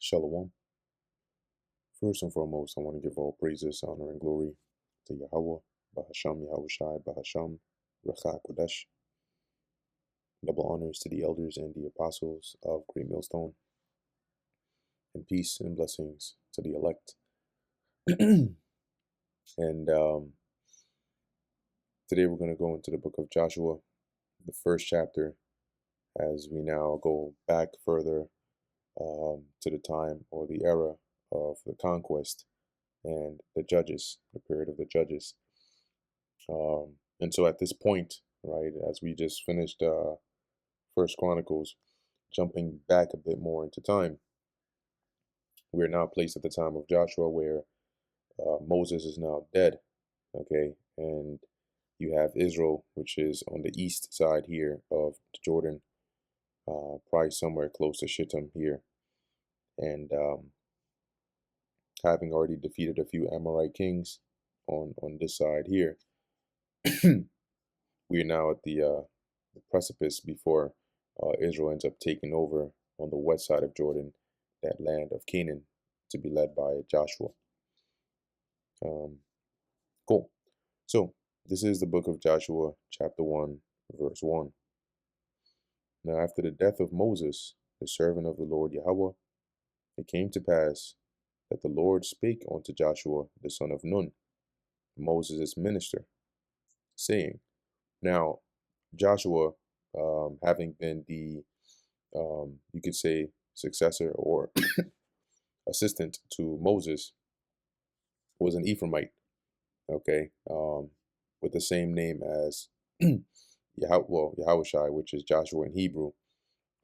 Shalom. First and foremost, I want to give all praises, honor, and glory to Yahweh, Bahasham Yahushai, Bahasham, Recha Kodesh. Double honors to the elders and the apostles of Great Millstone, and peace and blessings to the elect. And today we're going to go into the book of Joshua, the first chapter, as we now go back further to the time or the era of the conquest and the judges, the period of the judges. And so at this point, right, as we just finished First Chronicles, jumping back a bit more into time, we're now placed at the time of Joshua, where Moses is now dead, okay, and you have Israel, which is on the east side here of the Jordan, probably somewhere close to Shittim here, and having already defeated a few Amorite kings on this side here, we are now at the precipice before Israel ends up taking over on the west side of Jordan, that land of Canaan, to be led by Joshua. Cool. So this is the book of Joshua, chapter 1, verse 1. Now after the death of Moses, the servant of the Lord Yahweh, it came to pass that the Lord spake unto Joshua, the son of Nun, Moses' minister, saying, now Joshua, having been the, you could say, successor or assistant to Moses, was an Ephraimite, okay, with the same name as Yahushai, which is Joshua in Hebrew,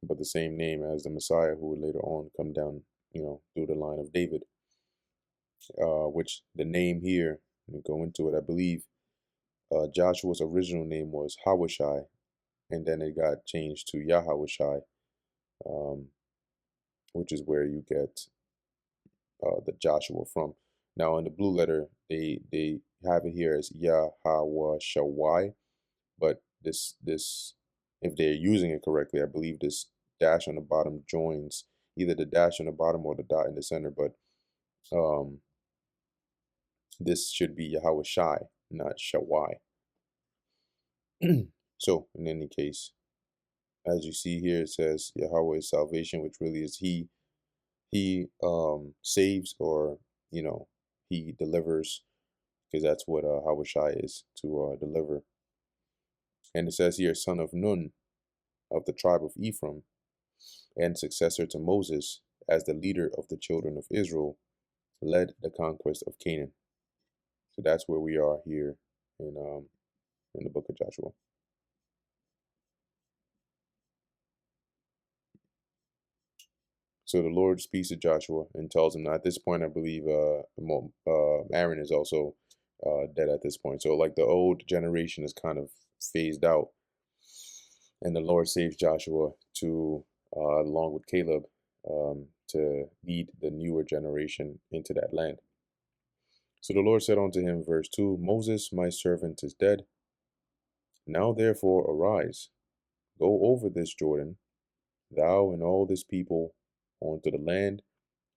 but the same name as the Messiah who would later on come down, through the line of David, which the name here, let me go into it, I believe Joshua's original name was Hawashai, and then it got changed to Yahushai, which is where you get the Joshua from. Now in the blue letter, they have it here as Yahawashawai, but this if they're using it correctly, I believe this dash on the bottom joins either the dash on the bottom or the dot in the center, but this should be Yahawashai, not Shawai. So in any case, as you see here, it says Yahweh is salvation, which really is he saves, or he delivers, because that's what Hawashai is, to deliver. And it says here, son of Nun, of the tribe of Ephraim, and successor to Moses, as the leader of the children of Israel, led the conquest of Canaan. So that's where we are here in the book of Joshua. So the Lord speaks to Joshua and tells him, now at this point, I believe Aaron is also dead at this point. So like the old generation is kind of phased out, and the Lord saves Joshua to, along with Caleb, to lead the newer generation into that land. So the Lord said unto him, verse 2, Moses, my servant, is dead. Now therefore arise, go over this Jordan, thou and all this people, unto the land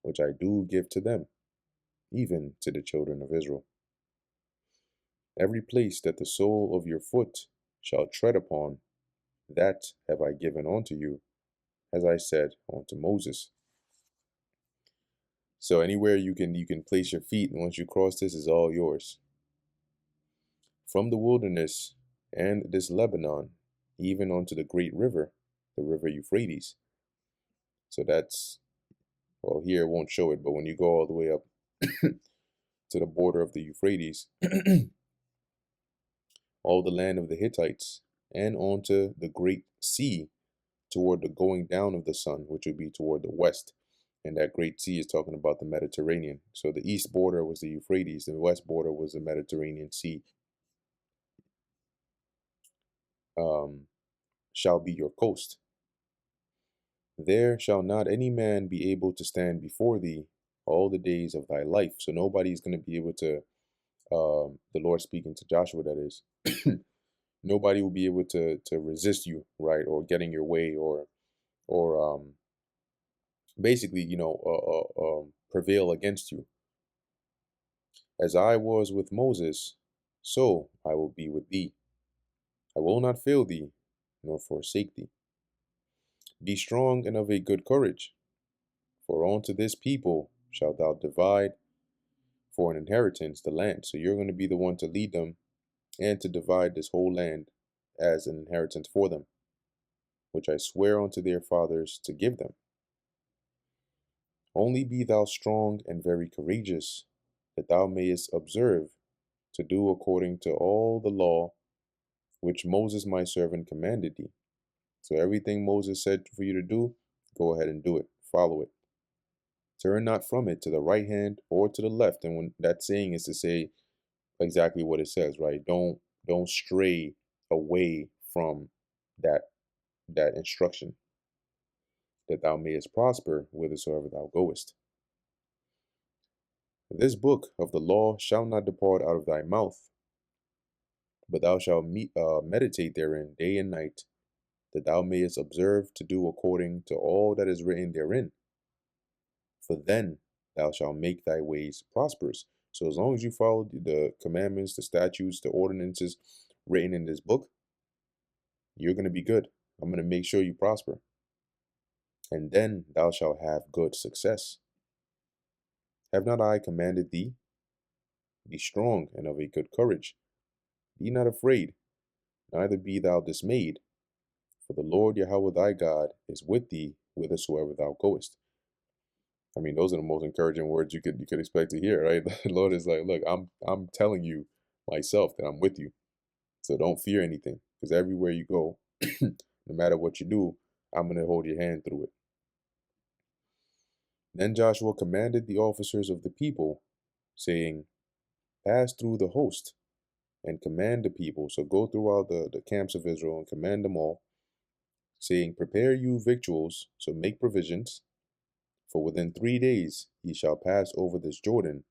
which I do give to them, even to the children of Israel. Every place that the sole of your foot shall tread upon, that have I given unto you, as I said unto Moses. So anywhere you can place your feet, and once you cross this, is all yours. From the wilderness and this Lebanon, even unto the great river, the river Euphrates. So that's, well, here it won't show it, but when you go all the way up to the border of the Euphrates, all the land of the Hittites, and onto the great sea, toward the going down of the sun, which would be toward the west. And that great sea is talking about the Mediterranean. So the east border was the Euphrates, the west border was the Mediterranean Sea. Shall be your coast. There shall not any man be able to stand before thee all the days of thy life. So nobody's going to be able to, the Lord speaking to Joshua, that is, nobody will be able to resist you, right, or get in your way, or basically, prevail against you. As I was with Moses, so I will be with thee. I will not fail thee, nor forsake thee. Be strong and of a good courage, for unto this people shalt thou divide for an inheritance the land. So you're going to be the one to lead them and to divide this whole land as an inheritance for them, which I swear unto their fathers to give them. Only be thou strong and very courageous, that thou mayest observe to do according to all the law which Moses my servant commanded thee. So everything Moses said for you to do, go ahead and do it. Follow it. Turn not from it to the right hand or to the left. And when that saying is to say exactly what it says, right? Don't stray away from that that instruction, that thou mayest prosper whithersoever thou goest. This book of the law shall not depart out of thy mouth, but thou shalt meditate therein day and night, that thou mayest observe to do according to all that is written therein. For then thou shalt make thy ways prosperous. So as long as you follow the commandments, the statutes, the ordinances written in this book, you're going to be good. I'm going to make sure you prosper. And then thou shalt have good success. Have not I commanded thee? Be strong and of a good courage. Be not afraid, neither be thou dismayed, for the Lord Yahweh thy God is with thee whithersoever thou goest. I mean, those are the most encouraging words you could expect to hear, right? The Lord is like, look, I'm telling you myself that I'm with you. So don't fear anything, because everywhere you go, no matter what you do, I'm gonna hold your hand through it. Then Joshua commanded the officers of the people, saying, pass through the host and command the people. So go throughout the camps of Israel and command them all, saying, prepare you victuals, so make provisions, for within 3 days ye shall pass over this Jordan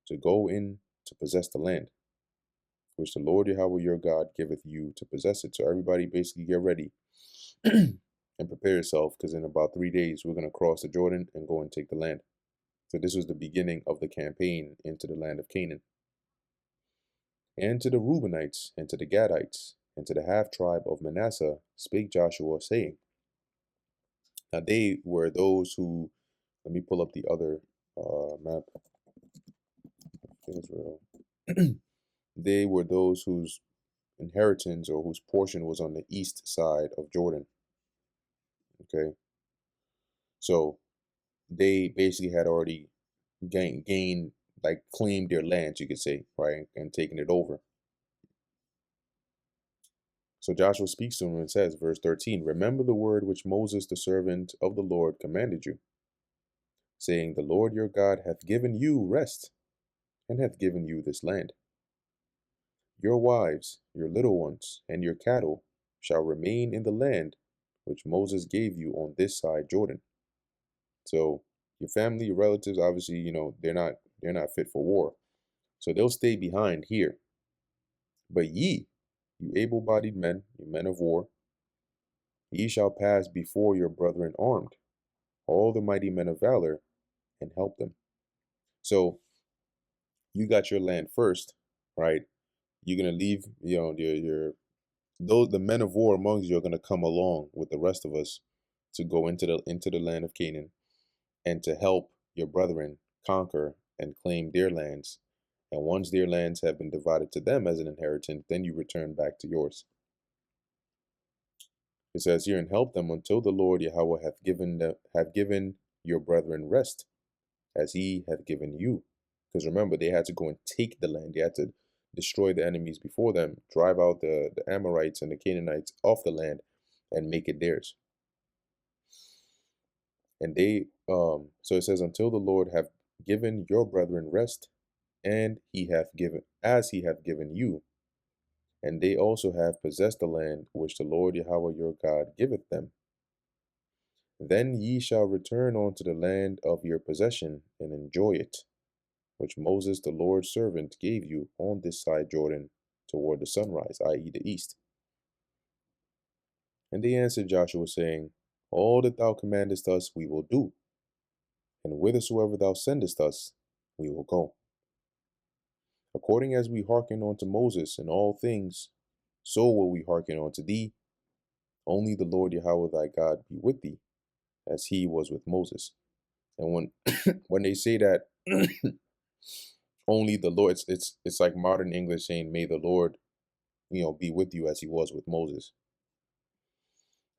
to go in to possess the land, which the Lord Yahweh your God giveth you to possess it. So everybody basically get ready and prepare yourself, because in about 3 days we're going to cross the Jordan and go and take the land. So this was the beginning of the campaign into the land of Canaan. And to the Reubenites, and to the Gadites, and to the half tribe of Manasseh spake Joshua, saying, now they were those who, let me pull up the other map of Israel. They were those whose inheritance or whose portion was on the east side of Jordan. Okay. So they basically had already gained, like claimed their land, you could say, right, and taken it over. So Joshua speaks to him and says, verse 13, remember the word which Moses, the servant of the Lord, commanded you, saying, the Lord your God hath given you rest, and hath given you this land. Your wives, your little ones, and your cattle shall remain in the land which Moses gave you on this side Jordan. So your family, your relatives, obviously, they're not fit for war. So they'll stay behind here. But ye, you able-bodied men, you men of war, ye shall pass before your brethren armed, all the mighty men of valor, and help them. So you got your land first, right? You're gonna leave, the men of war among you are gonna come along with the rest of us to go into the land of Canaan and to help your brethren conquer and claim their lands. And once their lands have been divided to them as an inheritance, then you return back to yours. It says here, and help them until the Lord Yahweh have given your brethren rest, as he hath given you. Because remember, they had to go and take the land. They had to destroy the enemies before them, drive out the Amorites and the Canaanites off the land, and make it theirs. And so it says, until the Lord have given your brethren rest, and he hath given, as he hath given you, and they also have possessed the land which the Lord Yahweh your God giveth them. Then ye shall return unto the land of your possession and enjoy it, which Moses the Lord's servant gave you on this side Jordan toward the sunrise, i.e. the east. And they answered Joshua, saying, all that thou commandest us we will do, and whithersoever thou sendest us, we will go. According as we hearken unto Moses in all things, so will we hearken unto thee. Only the Lord Yahweh thy God be with thee, as he was with Moses. And when when they say that only the Lord, it's like modern English saying, may the Lord, be with you as he was with Moses.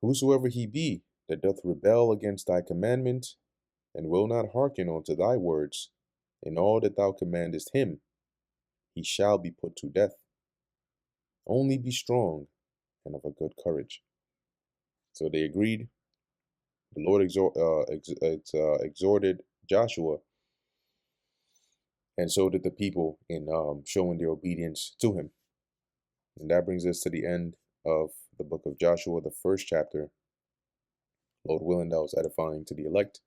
Whosoever he be that doth rebel against thy commandment, and will not hearken unto thy words, in all that thou commandest him, he shall be put to death. Only be strong and of a good courage. So they agreed. The Lord exhorted Joshua, and so did the people in showing their obedience to him. And that brings us to the end of the book of Joshua, the first chapter. Lord willing, that was edifying to the elect.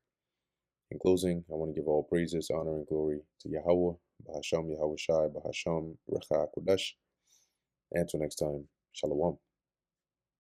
In closing, I want to give all praises, honor, and glory to Yahweh, Bahasham Yahweh Shai, Bahasham Recha Kodesh. And until next time, Shalom.